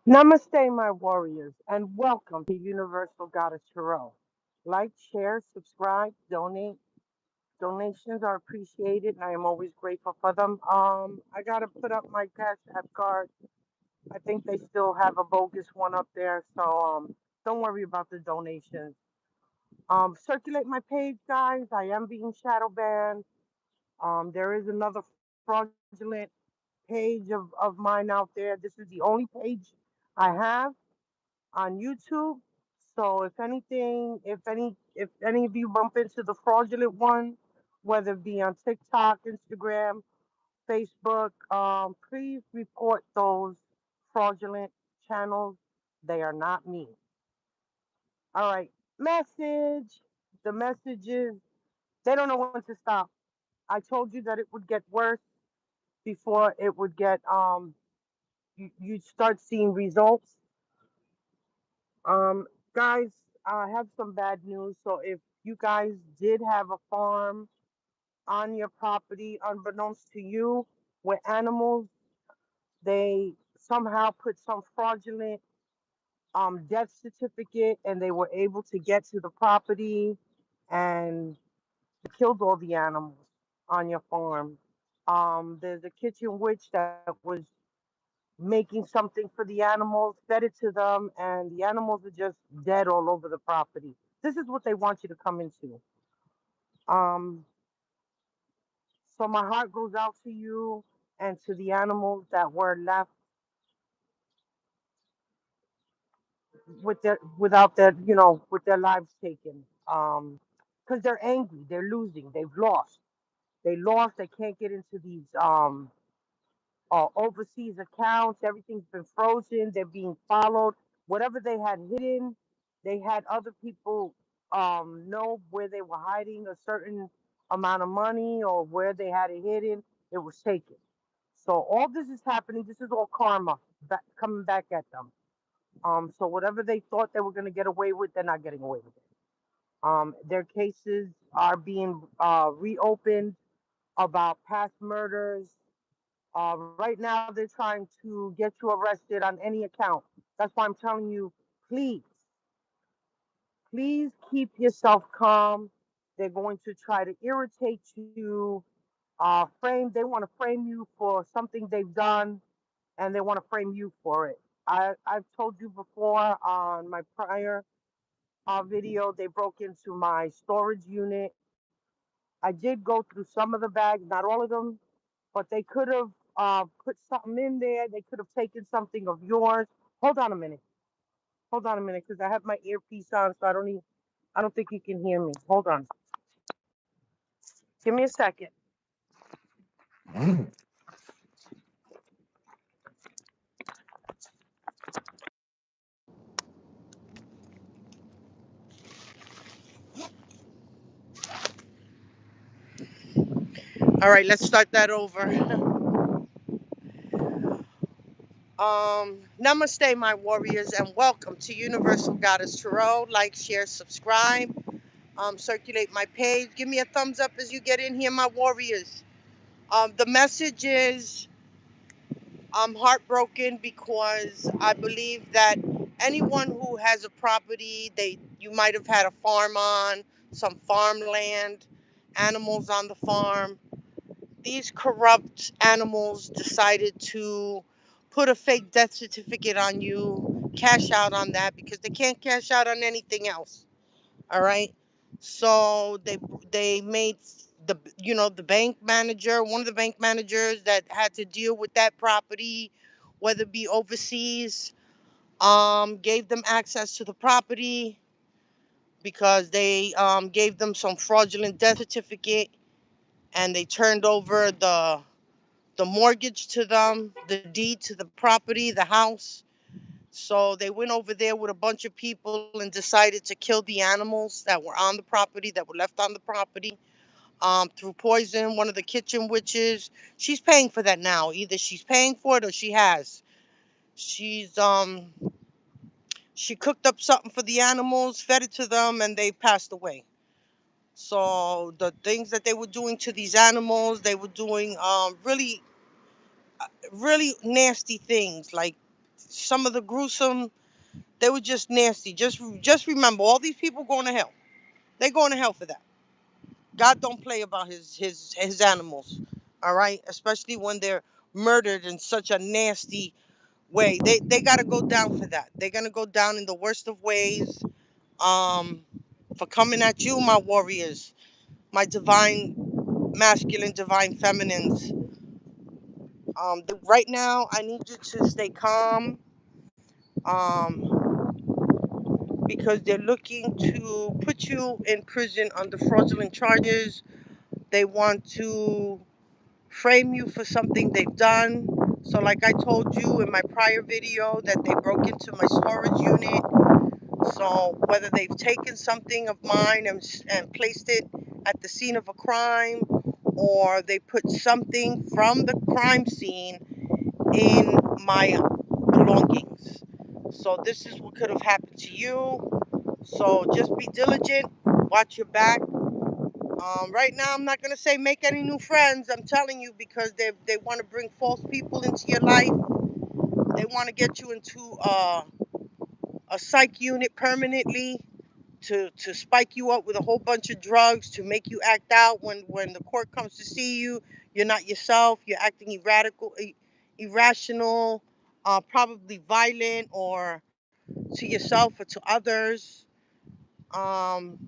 Namaste, my warriors, and welcome to Universal Goddess Tarot. Like, share, subscribe, donate. Donations are appreciated, and I am always grateful for them. I gotta put up my Cash App card. I think they still have a bogus one up there, so don't worry about the donations. Circulate my page, guys. I am being shadow banned. There is another fraudulent page of mine out there. This is the only page I have on YouTube. So if any of you bump into the fraudulent one, whether it be on TikTok, Instagram, Facebook, please report those fraudulent channels. They are not me. All right. Message. The message is they don't know when to stop. I told you that it would get worse before it would get you'd start seeing results. Um, guys, I have some bad news. So if you guys did have a farm on your property, unbeknownst to you, with animals, they somehow put some fraudulent death certificate, and they were able to get to the property and killed all the animals on your farm. There's a kitchen witch that was making something for the animals, fed it to them, and the animals are just dead all over the property. This is what they want you to come into. Um, so my heart goes out to you and to the animals that were left without their with their lives taken. Because they're angry, they're losing, they've lost. They lost. They can't get into these overseas accounts. Everything's been frozen. They're being followed. Whatever they had hidden, they had other people know where they were hiding a certain amount of money or where they had it hidden. It was taken. So all this is happening. This is all karma coming back at them. So whatever they thought they were going to get away with, they're not getting away with it. Their cases are being reopened about past murders. Right now, they're trying to get you arrested on any account. That's why I'm telling you, please, please keep yourself calm. They're going to try to irritate you. They want to frame you for something they've done, and they want to frame you for it. I've told you before on my prior video, they broke into my storage unit. I did go through some of the bags, not all of them, but they could have put something in there. They could have taken something of yours. Hold on a minute. Hold on a minute, because I have my earpiece on, so I don't think you can hear me. Hold on. Give me a second. All right, let's start that over. Namaste, my warriors, and welcome to Universal Goddess Tarot. Like, share, subscribe. Circulate my page. Give me a thumbs up as you get in here, my warriors. The message is I'm heartbroken because I believe that anyone who has a property, you might have had a farm on, some farmland, animals on the farm. These corrupt animals decided to put a fake death certificate on you, cash out on that because they can't cash out on anything else. All right. So they made the bank manager, one of the bank managers that had to deal with that property, whether it be overseas, gave them access to the property because they gave them some fraudulent death certificate, and they turned over the mortgage to them, the deed to the property, the house. So they went over there with a bunch of people and decided to kill the animals that were on the property, that were left on the property, through poison. One of the kitchen witches, she's paying for that now. Either she's paying for it or she has. She's she cooked up something for the animals, fed it to them, and they passed away. So the things that they were doing to these animals, they were doing really really nasty things, like some of the gruesome, they were just nasty. Just remember, all these people going to hell. They going to hell for that. God don't play about his animals. All right, especially when they're murdered in such a nasty way. They got to go down for that. They're gonna go down in the worst of ways. Um, for coming at you, my warriors, my divine masculine, divine feminines. Right now, I need you to stay calm. Um, because they're looking to put you in prison under fraudulent charges. They want to frame you for something they've done. So, like I told you in my prior video, that they broke into my storage unit. So, whether they've taken something of mine and placed it at the scene of a crime, or they put something from the crime scene in my belongings. So, this is what could have happened to you. So, just be diligent, watch your back. Right now, I'm not going to say make any new friends. I'm telling you, because they want to bring false people into your life. They want to get you into a psych unit permanently to spike you up with a whole bunch of drugs to make you act out when the court comes to see you. You're not yourself. You're acting irrational, probably violent, or to yourself or to others. Um,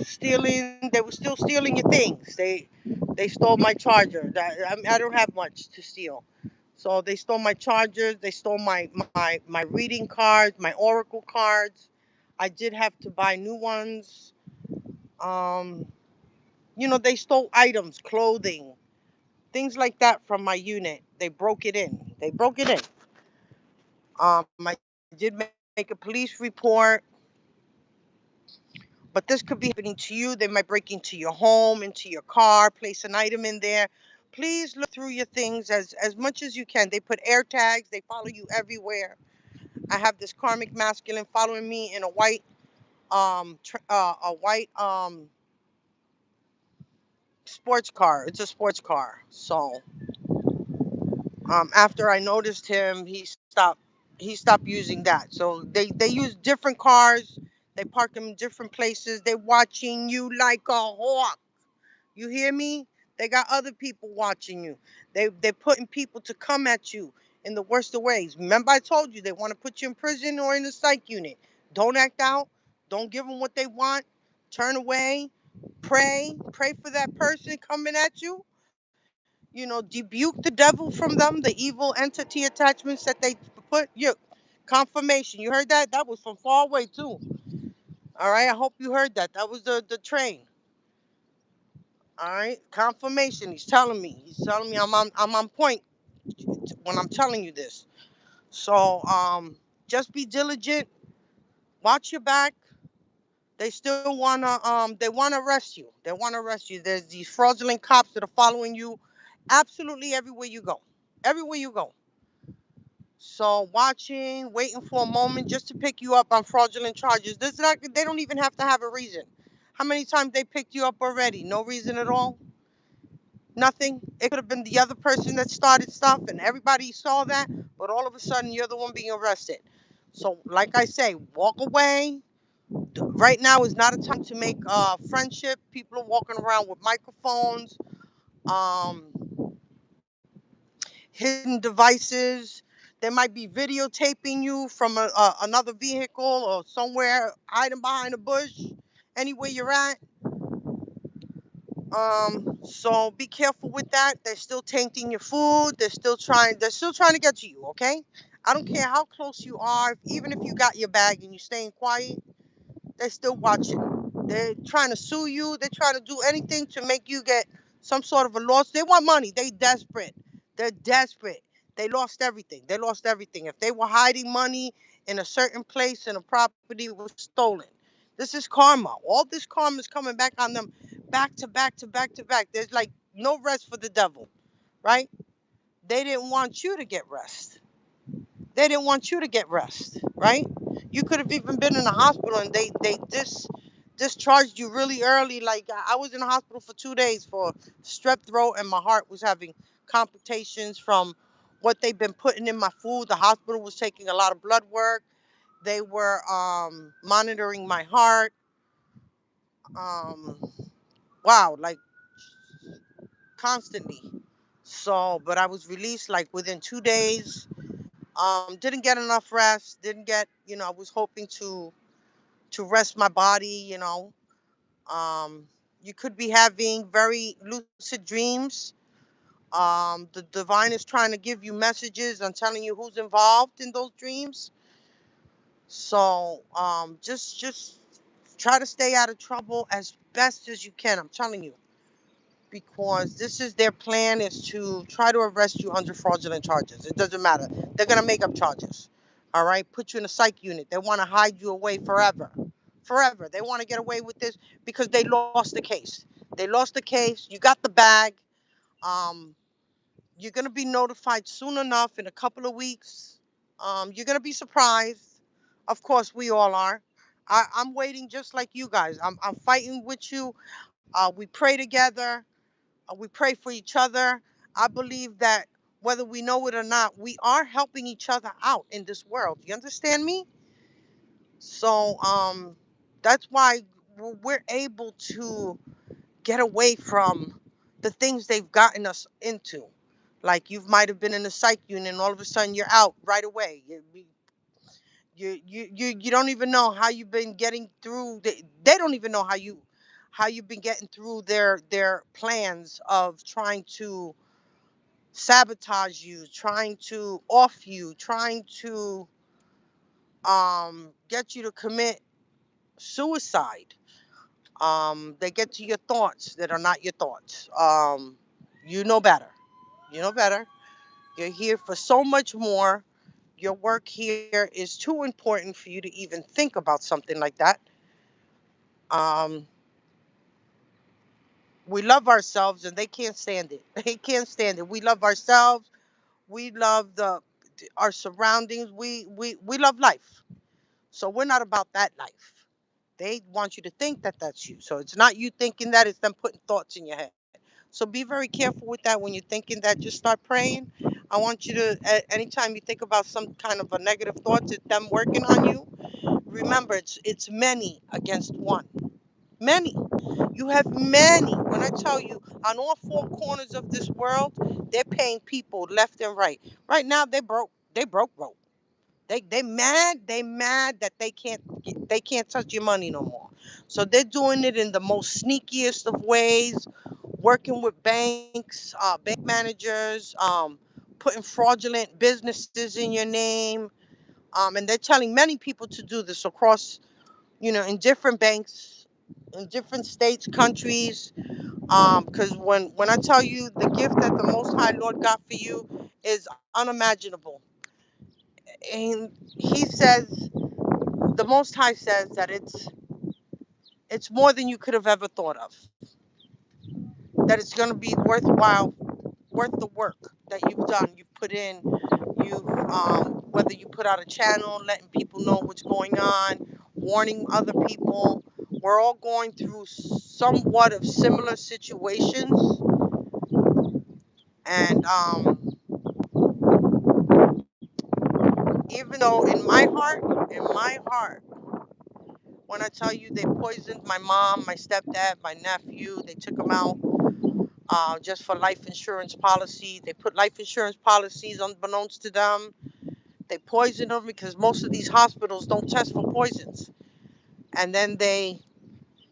Stealing. They were still stealing your things. They stole my charger. I don't have much to steal. So they stole my chargers. They stole my reading cards, my oracle cards. I did have to buy new ones. Um, they stole items, clothing, things like that from my unit. They broke it in. They broke it in. I did make a police report, but this could be happening to you. They might break into your home, into your car, place an item in there. Please look through your things as much as you can. They put air tags. They follow you everywhere. I have this karmic masculine following me in a white a white sports car. It's a sports car. So after I noticed him, he stopped using that. So they use different cars. They park them in different places. They're watching you like a hawk. You hear me? They got other people watching you. They're putting people to come at you in the worst of ways. Remember, I told you they want to put you in prison or in a psych unit. Don't act out. Don't give them what they want. Turn away. Pray for that person coming at you. Rebuke the devil from them, the evil entity attachments that they put you. Confirmation. You heard that? That was from far away too. All right. I hope you heard that. That was the train. All right. Confirmation. He's telling me. I'm on point when I'm telling you this. So just be diligent. Watch your back. They wanna arrest you. They wanna arrest you. There's these fraudulent cops that are following you absolutely everywhere you go. Everywhere you go. So watching, waiting for a moment just to pick you up on fraudulent charges. They don't even have to have a reason. How many times they picked you up already? No reason at all? Nothing. It could have been the other person that started stuff and everybody saw that, but all of a sudden you're the one being arrested. So like I say, walk away. Right now is not a time to make friendship. People are walking around with microphones, um, hidden devices. They might be videotaping you from another vehicle or somewhere, hiding behind a bush, anywhere you're at. So be careful with that. They're still tainting your food. They're still trying to get to you, okay? I don't care how close you are, even if you got your bag and you're staying quiet, they're still watching. They're trying to sue you. They're trying to do anything to make you get some sort of a loss. They want money. They desperate. They're desperate. They lost everything. They lost everything. If they were hiding money in a certain place and a property was stolen. This is karma. All this karma is coming back on them, back to back to back to back. There's like no rest for the devil, right? They didn't want you to get rest. They didn't want you to get rest, right? You could have even been in the hospital and they discharged you really early. Like I was in the hospital for 2 days for strep throat, and my heart was having complications from what they've been putting in my food. The hospital was taking a lot of blood work. They were monitoring my heart. Um, wow, like constantly. So, but I was released like within 2 days. Didn't get enough rest. Didn't get, I was hoping to rest my body. Um, you could be having very lucid dreams. The divine is trying to give you messages and telling you who's involved in those dreams. So just try to stay out of trouble as best as you can. I'm telling you, because this is their plan is to try to arrest you under fraudulent charges. It doesn't matter. They're gonna make up charges. All right, put you in a psych unit. They want to hide you away forever, forever. They want to get away with this because they lost the case. They lost the case. You got the bag. Um, you're gonna be notified soon enough in a couple of weeks. You're gonna be surprised. Of course, we all are. I'm waiting just like you guys. I'm fighting with you. We pray together. We pray for each other. I believe that whether we know it or not, we are helping each other out in this world. You understand me? So that's why we're able to get away from the things they've gotten us into. Like you might have been in a psych unit and all of a sudden you're out right away. You don't even know how you've been getting through. They don't even know how you've been getting through their plans of trying to sabotage you, trying to off you, trying to get you to commit suicide. They get to your thoughts that are not your thoughts. You know better. You know better. You're here for so much more. Your work here is too important for you to even think about something like that. Um, we love ourselves and they can't stand it. They can't stand it. We love ourselves. We love our surroundings. We love life. So we're not about that life. They want you to think that that's you. So it's not you thinking that, it's them putting thoughts in your head. So be very careful with that when you're thinking that. Just start praying. I want you to, anytime you think about some kind of a negative thoughts, it's them working on you. Remember, it's many against one. Many. You have many. When I tell you, on all four corners of this world, they're paying people left and right. Right now, they broke. They broke. They mad that they can't touch your money no more. So they're doing it in the most sneakiest of ways, working with banks, bank managers, putting fraudulent businesses in your name, and they're telling many people to do this across, in different banks, in different states, countries. Because when I tell you the gift that the Most High Lord got for you is unimaginable, and He says, the Most High says that it's more than you could have ever thought of. That it's going to be worthwhile, worth the work that you've done, you've put in, you've whether you put out a channel, letting people know what's going on, warning other people. We're all going through somewhat of similar situations, and even though in my heart, when I tell you they poisoned my mom, my stepdad, my nephew, they took them out just for life insurance policy. They put life insurance policies unbeknownst to them. They poison them because most of these hospitals don't test for poisons. And then they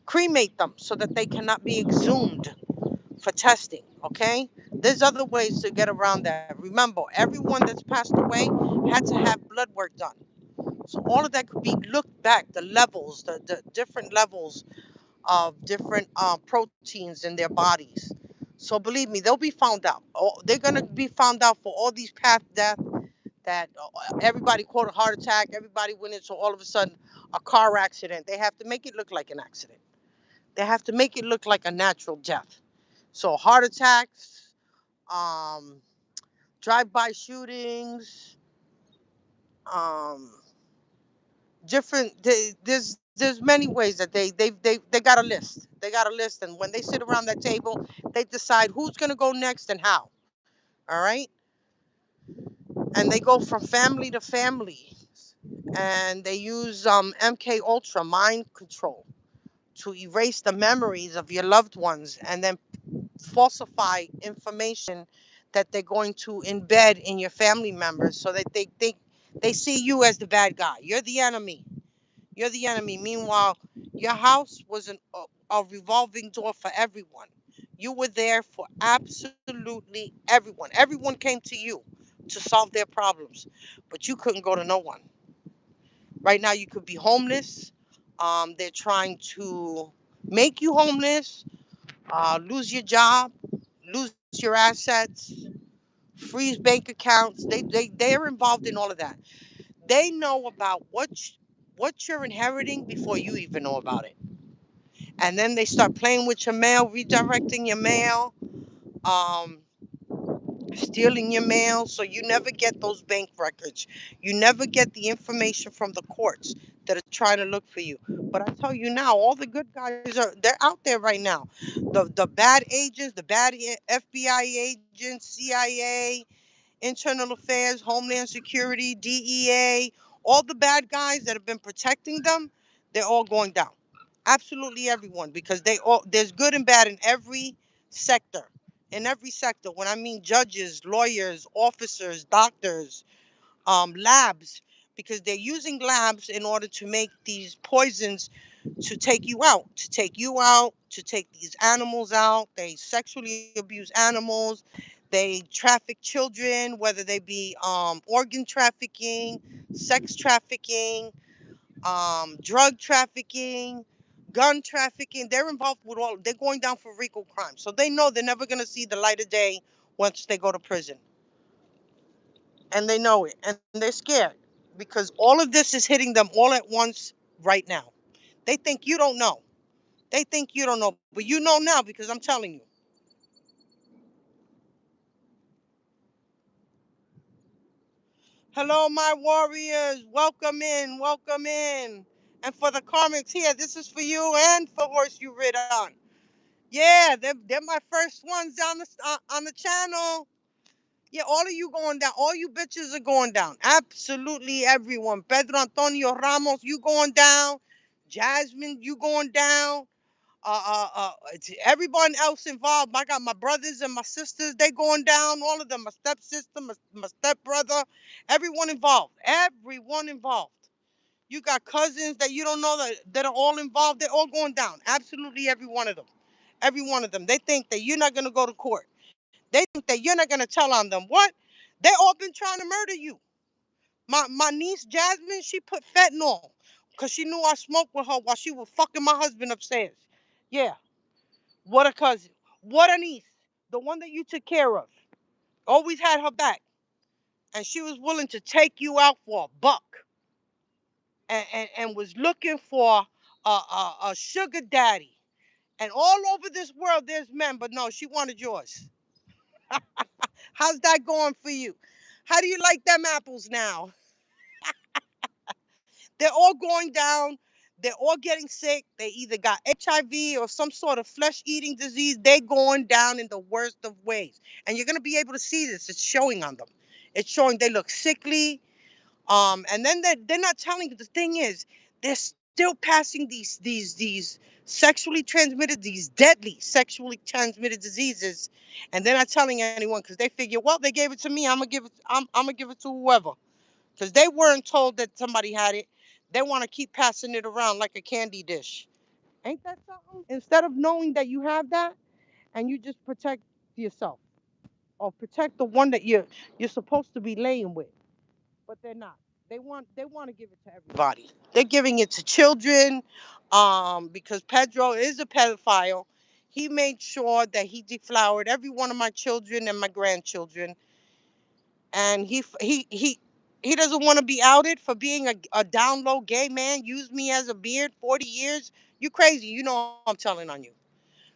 cremate them so that they cannot be exhumed for testing. Okay? There's other ways to get around that. Remember, everyone that's passed away had to have blood work done. So all of that could be looked back, the levels, the different levels of different proteins in their bodies. So believe me, they'll be found out. Oh, they're gonna be found out for all these past deaths that everybody caught a heart attack, everybody went into all of a sudden a car accident. They have to make it look like an accident. They have to make it look like a natural death. So heart attacks, um, drive-by shootings, um, there's many ways that they got a list. They got a list, and when they sit around that table, they decide who's gonna go next and how. All right. and they go from family to family, and they use MK Ultra mind control to erase the memories of your loved ones, and then falsify information that they're going to embed in your family members, so that they see you as the bad guy. You're the enemy. You're the enemy. Meanwhile, your house was a revolving door for everyone. You were there for absolutely everyone. Everyone came to you to solve their problems, but you couldn't go to no one. Right now, you could be homeless. They're trying to make you homeless, lose your job, lose your assets, freeze bank accounts. They're involved in all of that. They know about what you're inheriting before you even know about it. And then they start playing with your mail, redirecting your mail, um, stealing your mail, so you never get those bank records. You never get the information from the courts that are trying to look for you. But I tell you now, all the good guys they're out there right now. The bad agents, the bad FBI agents, CIA, Internal Affairs, Homeland Security, DEA, all the bad guys that have been protecting them, they're all going down. Absolutely everyone, because there's good and bad in every sector. In every sector. When I mean judges, lawyers, officers, doctors, labs, because they're using labs in order to make these poisons to take you out, to take these animals out. They sexually abuse animals. They traffic children, whether they be organ trafficking, sex trafficking, drug trafficking, gun trafficking. They're involved with all. They're going down for RICO crimes, so they know they're never going to see the light of day once they go to prison, and they know it, and they're scared because all of this is hitting them all at once right now. They think you don't know. They think you don't know, but you know now because I'm telling you. Hello, my warriors. Welcome in. Welcome in. And for the karmics here, this is for you and for the horse you rid on. Yeah, they're my first ones on the channel. Yeah, all of you going down. All you bitches are going down. Absolutely everyone. Pedro Antonio Ramos, you going down. Jasmine, you going down. Everyone else involved. I got my brothers and my sisters. They going down. All of them. My stepsister, my stepbrother. Everyone involved. Everyone involved. You got cousins that you don't know that are all involved. They're all going down. Absolutely every one of them. Every one of them. They think that you're not going to go to court. They think that you're not going to tell on them. What? They all been trying to murder you. My niece Jasmine, she put fentanyl because she knew I smoked with her while she was fucking my husband upstairs. Yeah. What a cousin. What a niece. The one that you took care of. Always had her back. And she was willing to take you out for a buck. And was looking for a sugar daddy. And all over this world, there's men, but no, she wanted yours. How's that going for you? How do you like them apples now? They're all going down. They're all getting sick. They either got HIV or some sort of flesh-eating disease. They're going down in the worst of ways. And you're going to be able to see this. It's showing on them. It's showing they look sickly. And then they're not telling you. The thing is, they're still passing these sexually transmitted, these deadly sexually transmitted diseases, and they're not telling anyone because they figure, well, they gave it to me. I'm gonna give it to whoever, because they weren't told that somebody had it. They want to keep passing it around like a candy dish. Ain't that something? Instead of knowing that you have that, and you just protect yourself or protect the one that you're supposed to be laying with, but they're not. They want to give it to everybody. They're giving it to children, because Pedro is a pedophile. He made sure that he deflowered every one of my children and my grandchildren, and he doesn't want to be outed for being a down low gay man. Use me as a beard. 40 years. You crazy? You know I'm telling on you.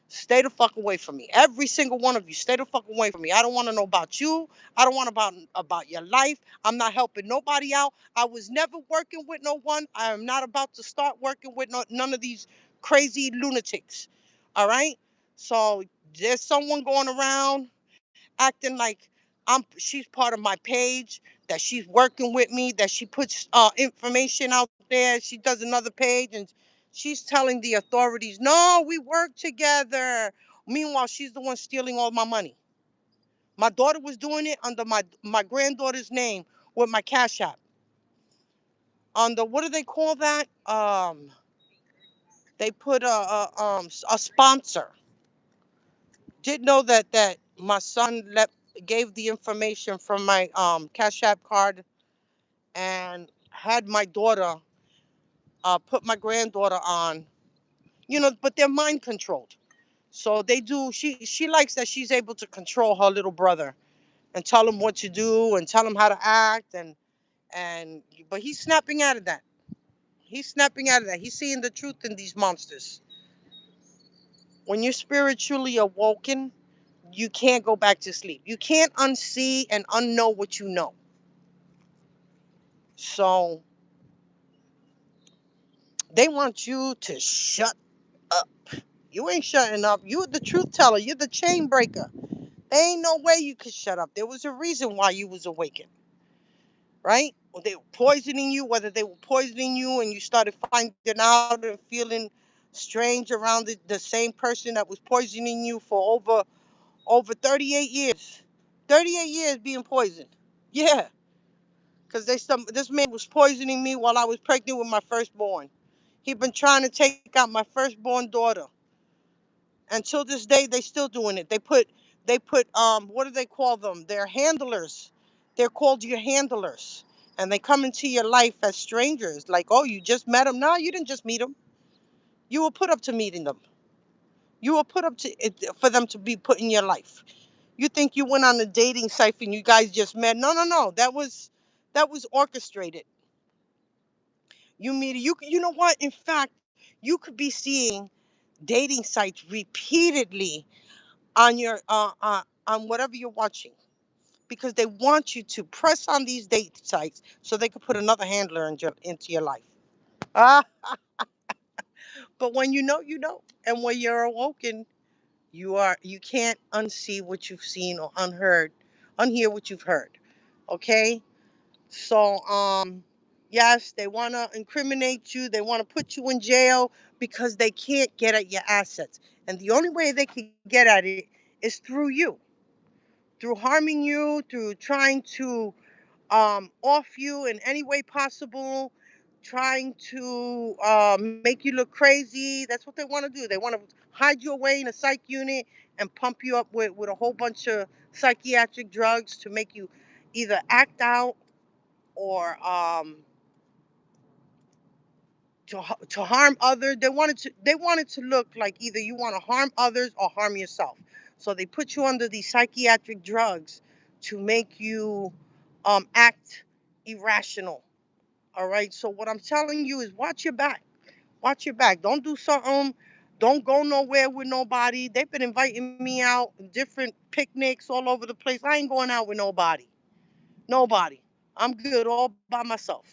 Stay the fuck away from me. Every single one of you, stay the fuck away from me. I don't want to know about you. I don't want about your life. I'm not helping nobody out. I was never working with no one. I am not about to start working with none of these crazy lunatics. All right? So there's someone going around acting like She's part of my page, that she's working with me, that she puts information out there. She does another page and she's telling the authorities, no, we work together. Meanwhile, she's the one stealing all my money. My daughter was doing it under my granddaughter's name with my Cash App. Under, what do they call that? They put a sponsor. Did know that my son gave the information from my Cash App card and had my daughter put my granddaughter on, but they're mind controlled. So they do. She likes that she's able to control her little brother and tell him what to do and tell him how to act, and but he's snapping out of that. He's snapping out of that. He's seeing the truth in these monsters. When you're spiritually awoken, you can't go back to sleep. You can't unsee and unknow what you know. So they want you to shut up. You ain't shutting up. You're the truth teller. You're the chain breaker. There ain't no way you could shut up. There was a reason why you was awakened, right? They were poisoning you, whether they were poisoning you and you started finding out and feeling strange around the same person that was poisoning you for over 38 years. 38 years being poisoned. Yeah, because this man was poisoning me while I was pregnant with my firstborn. He'd been trying to take out my firstborn daughter. Until this day, they still doing it. They put what do they call them? They're handlers. They're called your handlers. And they come into your life as strangers. Like, oh, you just met them. No, you didn't just meet them. You were put up to meeting them. You were put up to it for them to be put in your life. You think you went on a dating site and you guys just met? No, no, no. That was orchestrated. You know what? In fact, you could be seeing dating sites repeatedly on your on whatever you're watching, because they want you to press on these date sites so they could put another handler into your life. Ah, but when you know, you know, and when you're awoken, you can't unsee what you've seen or unhear what you've heard. Okay, so yes, they want to incriminate you. They want to put you in jail because they can't get at your assets, and the only way they can get at it is through you, through harming you, through trying to off you in any way possible, trying to make you look crazy. That's what they want to do. They want to hide you away in a psych unit and pump you up with a whole bunch of psychiatric drugs to make you either act out or to harm others. They wanted to look like either you want to harm others or harm yourself. So they put you under these psychiatric drugs to make you act irrational. All right. So what I'm telling you is watch your back. Watch your back. Don't do something. Don't go nowhere with nobody. They've been inviting me out different picnics all over the place. I ain't going out with nobody. Nobody. I'm good all by myself.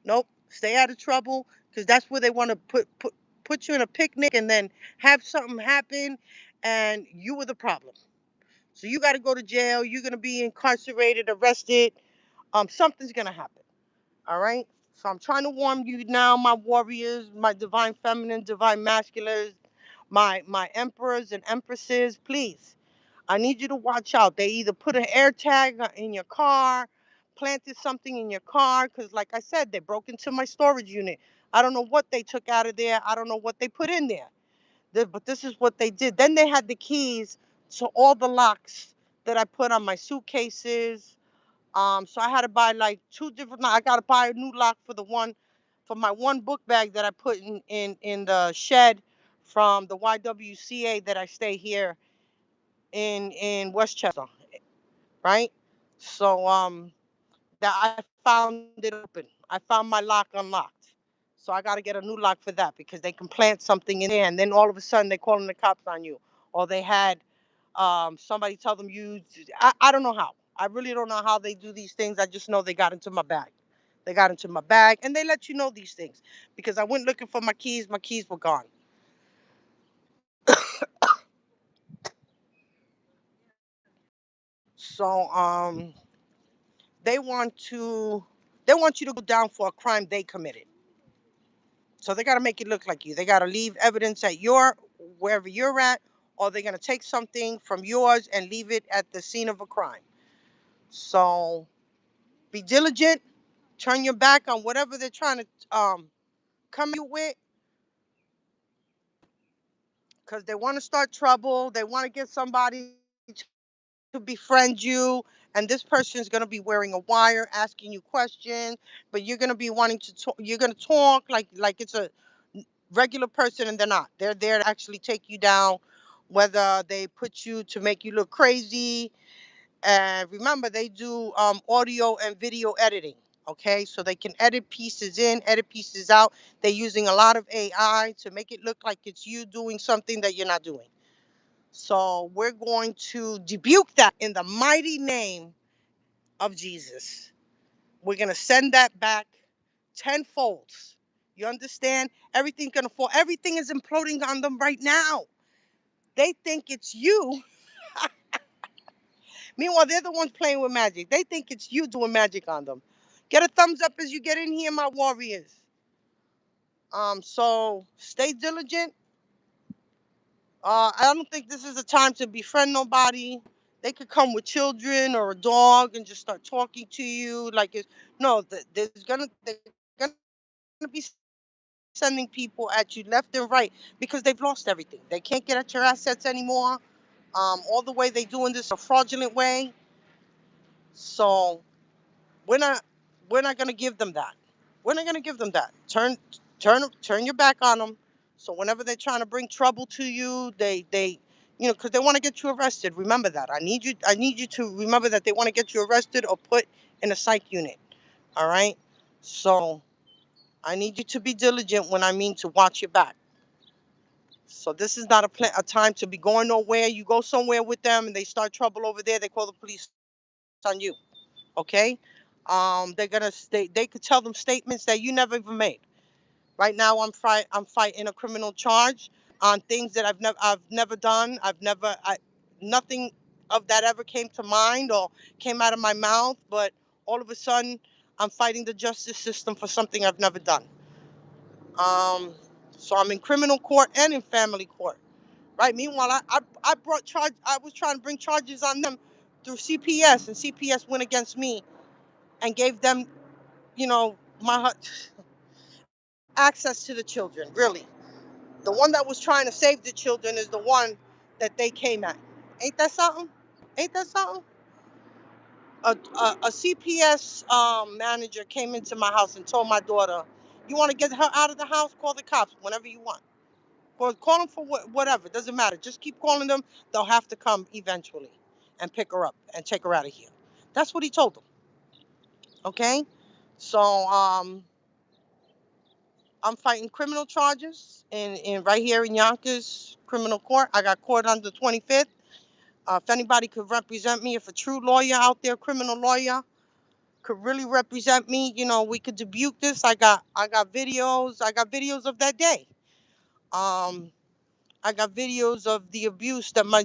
Nope. Stay out of trouble, because that's where they want to put you in a picnic and then have something happen and you were the problem. So you got to go to jail. You're going to be incarcerated, arrested. Something's going to happen. All right. So I'm trying to warn you now, my warriors, my divine feminine, divine masculines, my emperors and empresses. Please, I need you to watch out. They either put an air tag in your car, planted something in your car, because like I said, they broke into my storage unit. I don't know what they took out of there. I don't know what they put in there. But this is what they did. Then they had the keys to all the locks that I put on my suitcases. So I had to buy like two different. I got to buy a new lock for the one, for my one book bag that I put in the shed from the YWCA that I stay here in Westchester, right? So that I found it open. I found my lock unlocked. So I got to get a new lock for that, because they can plant something in there and then all of a sudden they calling the cops on you, or they had somebody tell them I don't know how. I really don't know how they do these things. I just know they got into my bag. They got into my bag and they let you know these things, because I went looking for my keys. My keys were gone. So they want to they want you to go down for a crime they committed. So they got to make it look like you. They got to leave evidence at your wherever you're at, or they're gonna take something from yours and leave it at the scene of a crime. So be diligent. Turn your back on whatever they're trying to come you with, because they want to start trouble. They want to get somebody to befriend you, and this person is going to be wearing a wire, asking you questions, but you're going to be wanting to talk. You're going to talk like it's a regular person, and they're not. They're there to actually take you down, whether they put you to make you look crazy. And remember, they do audio and video editing. Okay, so they can edit pieces in, edit pieces out. They're using a lot of AI to make it look like it's you doing something that you're not doing. So we're going to rebuke that in the mighty name of Jesus. We're going to send that back tenfold. You understand? Everything's going to fall. Everything is imploding on them right now. They think it's you. Meanwhile, they're the ones playing with magic. They think it's you doing magic on them. Get a thumbs up as you get in here, my warriors. So stay diligent. I don't think this is a time to befriend nobody. They could come with children or a dog and just start talking to you like it's no. They're gonna be sending people at you left and right because they've lost everything. They can't get at your assets anymore. All the way they doing this a fraudulent way. So we're not we're not gonna give them that. We're not gonna give them that. Turn your back on them. So whenever they're trying to bring trouble to you, they because they want to get you arrested. Remember that. I need you to remember that they want to get you arrested or put in a psych unit. All right. So I need you to be diligent when I mean to watch your back. So this is not a time to be going nowhere. You go somewhere with them and they start trouble over there. They call the police on you. Okay. They could tell them statements that you never even made. Right now, I'm fighting a criminal charge on things that I've never done. Nothing of that ever came to mind or came out of my mouth. But all of a sudden, I'm fighting the justice system for something I've never done. Um, so I'm in criminal court and in family court. Right. Meanwhile, I brought charge. I was trying to bring charges on them through CPS, and CPS went against me and gave them, my access to the children. Really, the one that was trying to save the children is the one that they came at. Ain't that something? Ain't that something? A CPS manager came into my house and told my daughter, "You want to get her out of the house? Call the cops whenever you want. Call them for whatever. Doesn't matter. Just keep calling them. They'll have to come eventually and pick her up and take her out of here." That's what he told them. Okay, so I'm fighting criminal charges in right here in Yonkers criminal court. I got court on the 25th. If anybody could represent me, if a true lawyer out there, criminal lawyer, could really represent me, we could rebuke this. I got videos. I got videos of that day. Um, I got videos of the abuse that my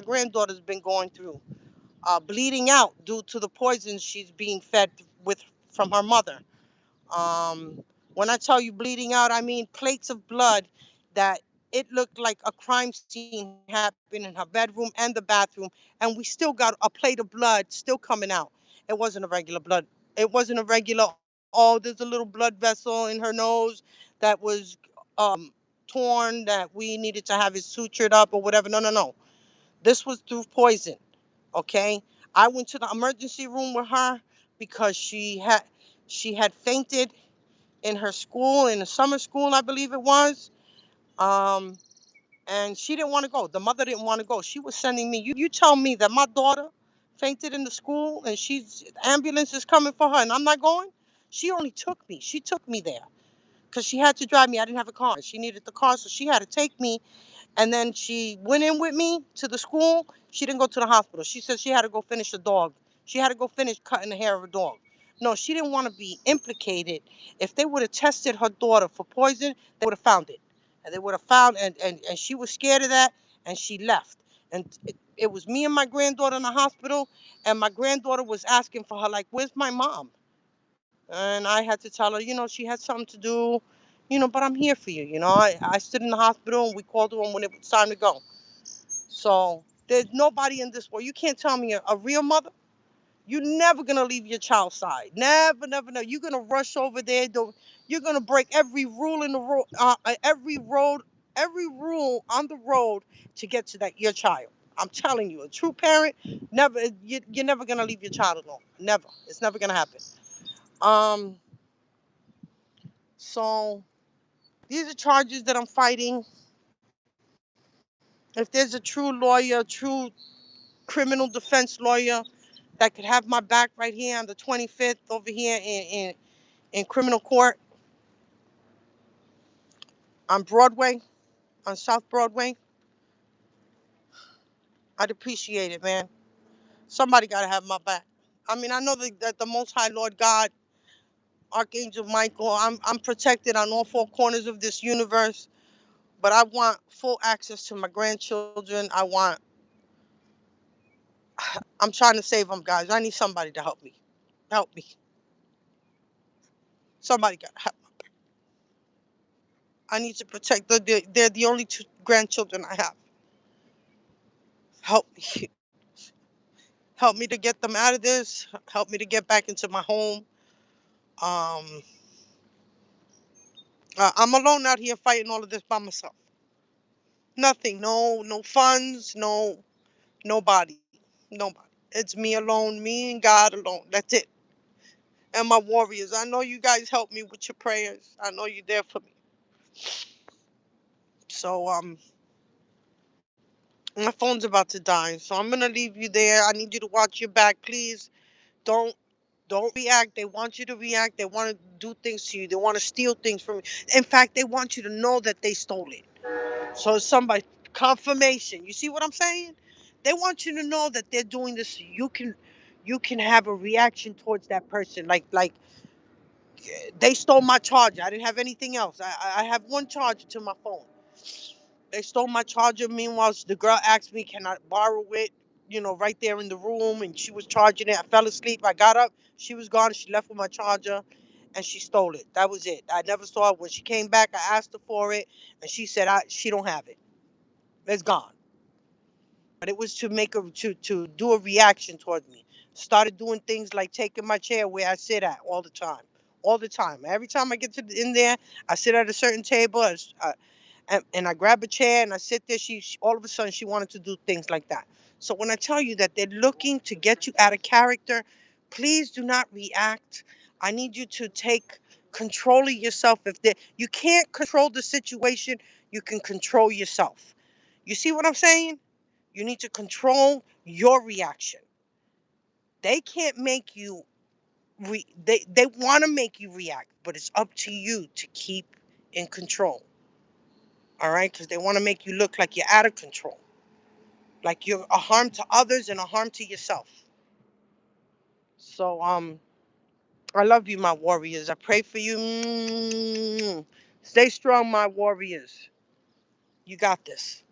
granddaughter's been going through, bleeding out due to the poison she's being fed with from her mother. Um, when I tell you bleeding out, I mean plates of blood that it looked like a crime scene happened in her bedroom and the bathroom, and we still got a plate of blood still coming out. It wasn't a regular blood. It wasn't a regular, oh, there's a little blood vessel in her nose that was torn that we needed to have it sutured up or whatever. No, no, no. This was through poison. Okay. I went to the emergency room with her because she had fainted in her school, in the summer school, I believe it was. Um, and she didn't want to go. The mother didn't want to go. She was sending me, you tell me that my daughter fainted in the school and ambulance is coming for her and I'm not going? She only took me. She took me there because she had to drive me. I didn't have a car. She needed the car, so she had to take me, and then she went in with me to the school. She didn't go to the hospital. She said she had to go finish the dog. She had to go finish cutting the hair of a dog. No, she didn't want to be implicated. If they would have tested her daughter for poison, they would have found it. And they would have found, and she was scared of that, and she left. And it was me and my granddaughter in the hospital, and my granddaughter was asking for her, like, where's my mom? And I had to tell her, she had something to do, but I'm here for you. I stood in the hospital and we called her when it was time to go. So there's nobody in this world. You can't tell me a real mother. You're never gonna leave your child's side. Never, never, no. You're gonna rush over there. You're gonna break every rule in the road, every rule on the road to get to that your child. I'm telling you, a true parent never. You're never gonna leave your child alone. Never. It's never gonna happen. Um. So these are charges that I'm fighting. If there's a true lawyer, a true criminal defense lawyer that could have my back right here on the 25th over here in criminal court on Broadway, on South Broadway, I'd appreciate it, man. Somebody got to have my back. I mean, I know that the Most High Lord God, Archangel Michael, I'm protected on all four corners of this universe, but I want full access to my grandchildren. I'm trying to save them, guys. I need somebody to help me. Help me. Somebody got to help. I need to protect they're the only two grandchildren I have. Help me. Help me to get them out of this. Help me to get back into my home. Um, I'm alone out here fighting all of this by myself. Nothing. No, no funds. No, nobody. Nobody. It's me alone. Me and God alone. That's it. And my warriors. I know you guys help me with your prayers. I know you're there for me. So my phone's about to die. So I'm gonna leave you there. I need you to watch your back, please. Don't don't react. They want you to react. They want to do things to you. They want to steal things from you. In fact, they want you to know that they stole it. So it's somebody confirmation. You see what I'm saying? They want you to know that they're doing this so you can have a reaction towards that person. Like they stole my charger. I didn't have anything else. I have one charger to my phone. They stole my charger. Meanwhile, the girl asked me, can I borrow it? Right there in the room, and she was charging it. I fell asleep. I got up. She was gone. She left with my charger, and she stole it. That was it. I never saw it. When she came back, I asked her for it, and she said she don't have it. It's gone. But it was to make a to do a reaction towards me. Started doing things like taking my chair where I sit at all the time. All the time. Every time I get in there, I sit at a certain table. And I grab a chair and I sit there. She all of a sudden she wanted to do things like that. So when I tell you that they're looking to get you out of character, please do not react. I need you to take control of yourself. If you can't control the situation, you can control yourself. You see what I'm saying? You need to control your reaction. They can't make you they want to make you react, but it's up to you to keep in control. All right? Because they want to make you look like you're out of control, like you're a harm to others and a harm to yourself. So I love you, my warriors. I pray for you. Stay strong, my warriors. You got this.